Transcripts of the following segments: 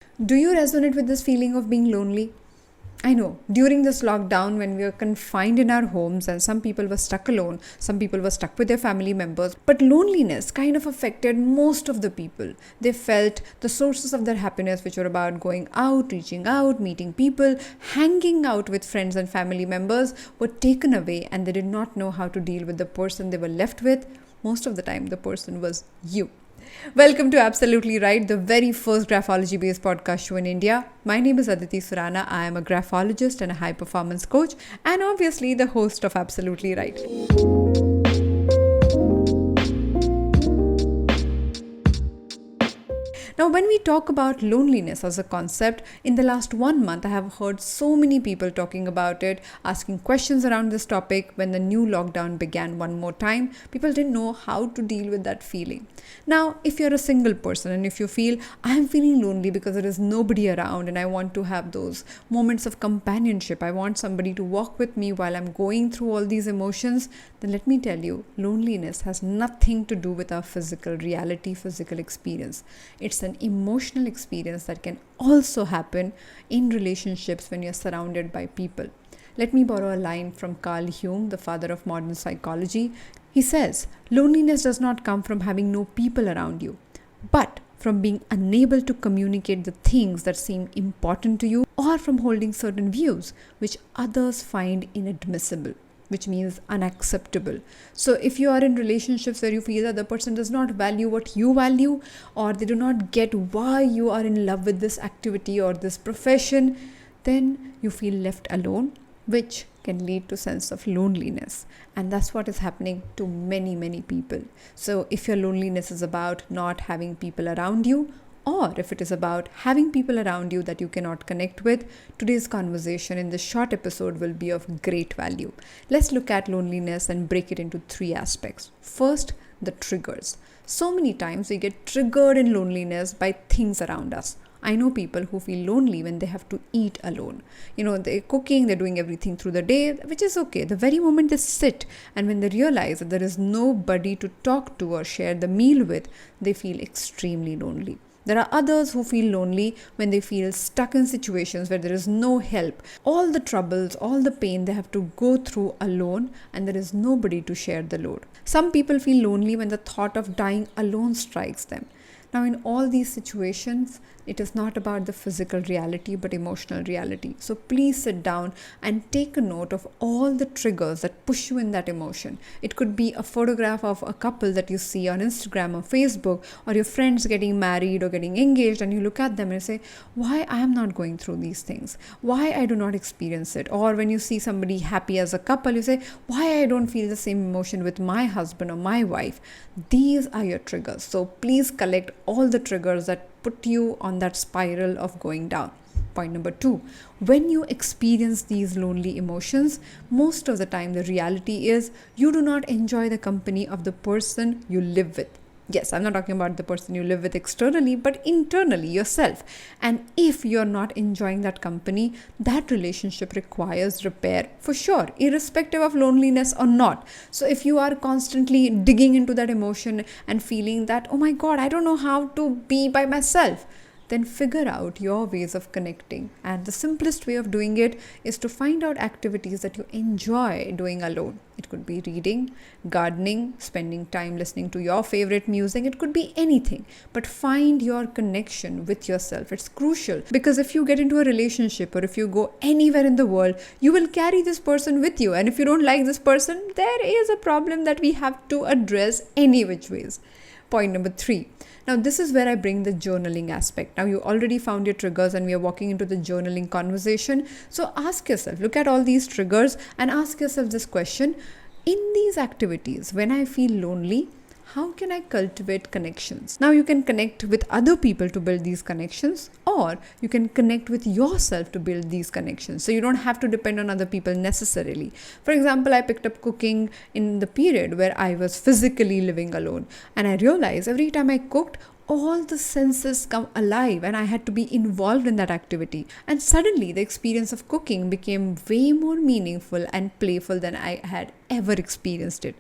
Do you resonate with this feeling of being lonely? I know, during this lockdown, when we were confined in our homes and some people were stuck alone, some people were stuck with their family members, but loneliness kind of affected most of the people. They felt the sources of their happiness, which were about going out, reaching out, meeting people, hanging out with friends and family members, were taken away, and they did not know how to deal with the person they were left with. Most of the time, the person was you. Welcome to Absolutely Right, the very first graphology based podcast show in India. My name is Aditi Surana. I am a graphologist and a high performance coach, and obviously the host of Absolutely Right. Now, when we talk about loneliness as a concept, in the last 1 month, I have heard so many people talking about it, asking questions around this topic. When the new lockdown began one more time, people didn't know how to deal with that feeling. Now, if you're a single person and if you feel, I'm feeling lonely because there is nobody around and I want to have those moments of companionship, I want somebody to walk with me while I'm going through all these emotions, then let me tell you, loneliness has nothing to do with our physical reality, physical experience. It's an emotional experience that can also happen in relationships when you're surrounded by people. Let me borrow a line from Carl Jung, the father of modern psychology. He says, loneliness does not come from having no people around you, but from being unable to communicate the things that seem important to you, or from holding certain views which others find inadmissible, which means unacceptable. So if you are in relationships where you feel that the person does not value what you value, or they do not get why you are in love with this activity or this profession, then you feel left alone, which can lead to sense of loneliness. And that's what is happening to many people. So if your loneliness is about not having people around you, or if it is about having people around you that you cannot connect with, today's conversation in this short episode will be of great value. Let's look at loneliness and break it into 3 aspects. First, the triggers. So many times we get triggered in loneliness by things around us. I know people who feel lonely when they have to eat alone. They're cooking, they're doing everything through the day, which is okay. The very moment they sit and when they realize that there is nobody to talk to or share the meal with, they feel extremely lonely. There are others who feel lonely when they feel stuck in situations where there is no help. All the troubles, all the pain they have to go through alone, and there is nobody to share the load. Some people feel lonely when the thought of dying alone strikes them. Now, in all these situations, it is not about the physical reality but emotional reality. So please sit down and take a note of all the triggers that push you in that emotion. It could be a photograph of a couple that you see on Instagram or Facebook, or your friends getting married or getting engaged, and you look at them and say, why I am not going through these things? Why I do not experience it? Or when you see somebody happy as a couple, you say, why I don't feel the same emotion with my husband or my wife? These are your triggers. So please collect all the triggers that put you on that spiral of going down. Point number 2, when you experience these lonely emotions, most of the time the reality is you do not enjoy the company of the person you live with. Yes, I'm not talking about the person you live with externally, but internally yourself. And if you're not enjoying that company, that relationship requires repair for sure, irrespective of loneliness or not. So if you are constantly digging into that emotion and feeling that, oh my God, I don't know how to be by myself, then figure out your ways of connecting. And the simplest way of doing it is to find out activities that you enjoy doing alone. It could be reading, gardening, spending time listening to your favorite music. It could be anything. But find your connection with yourself. It's crucial, because if you get into a relationship or if you go anywhere in the world, you will carry this person with you. And if you don't like this person, there is a problem that we have to address any which ways. Point number 3. Now, this is where I bring the journaling aspect. Now, you already found your triggers and we are walking into the journaling conversation. So ask yourself, look at all these triggers and ask yourself this question. In these activities, when I feel lonely, how can I cultivate connections? Now, you can connect with other people to build these connections, or you can connect with yourself to build these connections. So you don't have to depend on other people necessarily. For example, I picked up cooking in the period where I was physically living alone, and I realized every time I cooked, all the senses come alive and I had to be involved in that activity. And suddenly the experience of cooking became way more meaningful and playful than I had ever experienced it.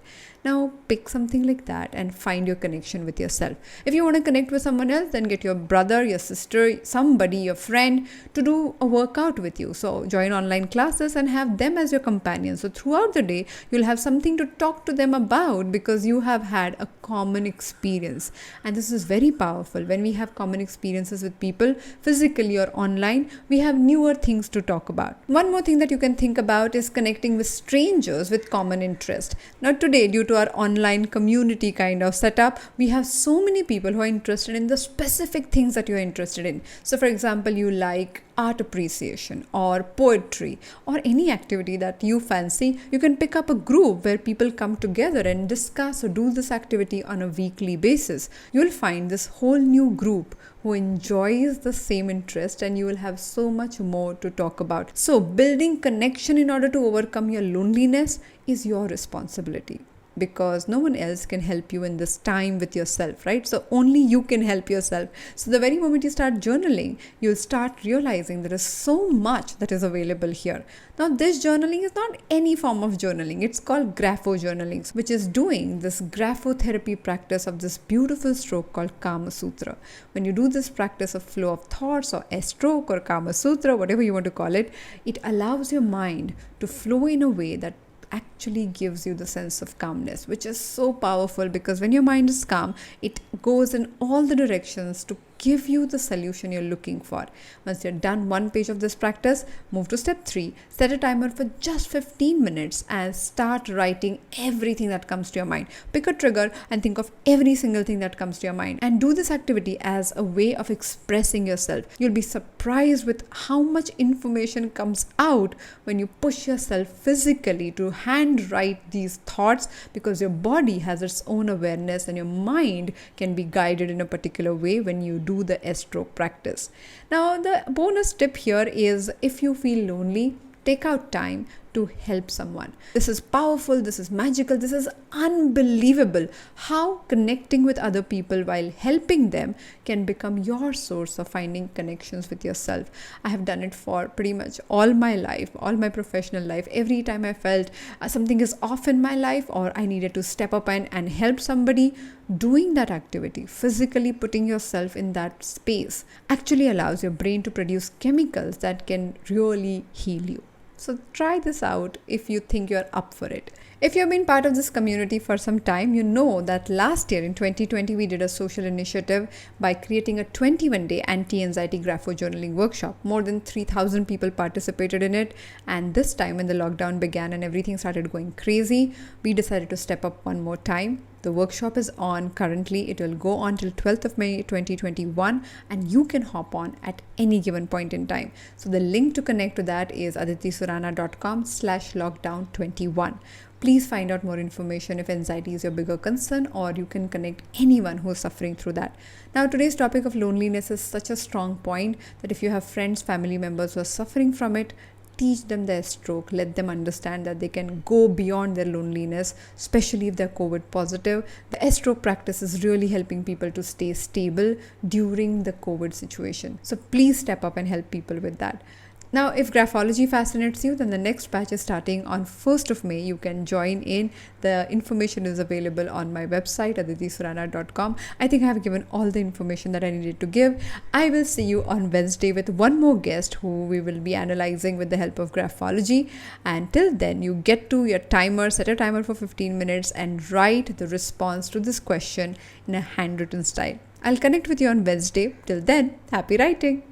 Now pick something like that and find your connection with yourself. If you want to connect with someone else, then get your brother, your sister, somebody, your friend to do a workout with you. So join online classes and have them as your companion. So throughout the day, you'll have something to talk to them about because you have had a common experience. And this is very powerful. When we have common experiences with people, physically or online, we have newer things to talk about. One more thing that you can think about is connecting with strangers with common interest. Now today, due to our online community kind of setup, we have so many people who are interested in the specific things that you're interested in. So for example, you like art appreciation or poetry or any activity that you fancy, you can pick up a group where people come together and discuss or do this activity on a weekly basis. You'll find this whole new group who enjoys the same interest, and you will have so much more to talk about. So building connection in order to overcome your loneliness is your responsibility, because no one else can help you in this time with yourself, right? So only you can help yourself. So the very moment you start journaling, you'll start realizing there is so much that is available here. Now this journaling is not any form of journaling. It's called Grapho-Journaling, which is doing this graphotherapy practice of this beautiful stroke called Kama Sutra. When you do this practice of flow of thoughts or S-stroke or Kama Sutra, whatever you want to call it, it allows your mind to flow in a way that actually gives you the sense of calmness, which is so powerful, because when your mind is calm, it goes in all the directions to give you the solution you're looking for. Once you're done one page of this practice, move to step 3. Set a timer for just 15 minutes and start writing everything that comes to your mind. Pick a trigger and think of every single thing that comes to your mind, and do this activity as a way of expressing yourself. You'll be surprised with how much information comes out when you push yourself physically to handwrite these thoughts, because your body has its own awareness and your mind can be guided in a particular way when you do the S-stroke practice. Now the bonus tip here is, if you feel lonely, take out time to help someone. This is powerful, this is magical, this is unbelievable how connecting with other people while helping them can become your source of finding connections with yourself. I have done it for pretty much all my life, all my professional life. Every time I felt something is off in my life or I needed to step up and help somebody, doing that activity, physically putting yourself in that space, actually allows your brain to produce chemicals that can really heal you. So try this out if you think you're up for it. If you've been part of this community for some time, you know that last year in 2020, we did a social initiative by creating a 21-day anti-anxiety Grapho-Journaling workshop. More than 3,000 people participated in it. And this time when the lockdown began and everything started going crazy, we decided to step up one more time. The workshop is on currently. It will go on till 12th of May 2021, and you can hop on at any given point in time. So the link to connect to that is aditisurana.com/lockdown21. Please find out more information if anxiety is your bigger concern, or you can connect anyone who is suffering through that. Now today's topic of loneliness is such a strong point that if you have friends, family members who are suffering from it, teach them their stroke. Let them understand that they can go beyond their loneliness, especially if they're COVID positive. The S-stroke practice is really helping people to stay stable during the COVID situation. So please step up and help people with that. Now, if graphology fascinates you, then the next batch is starting on 1st of May. You can join in. The information is available on my website, aditisurana.com. I think I have given all the information that I needed to give. I will see you on Wednesday with one more guest who we will be analyzing with the help of graphology. And till then, you get to your timer, set a timer for 15 minutes and write the response to this question in a handwritten style. I'll connect with you on Wednesday. Till then, happy writing.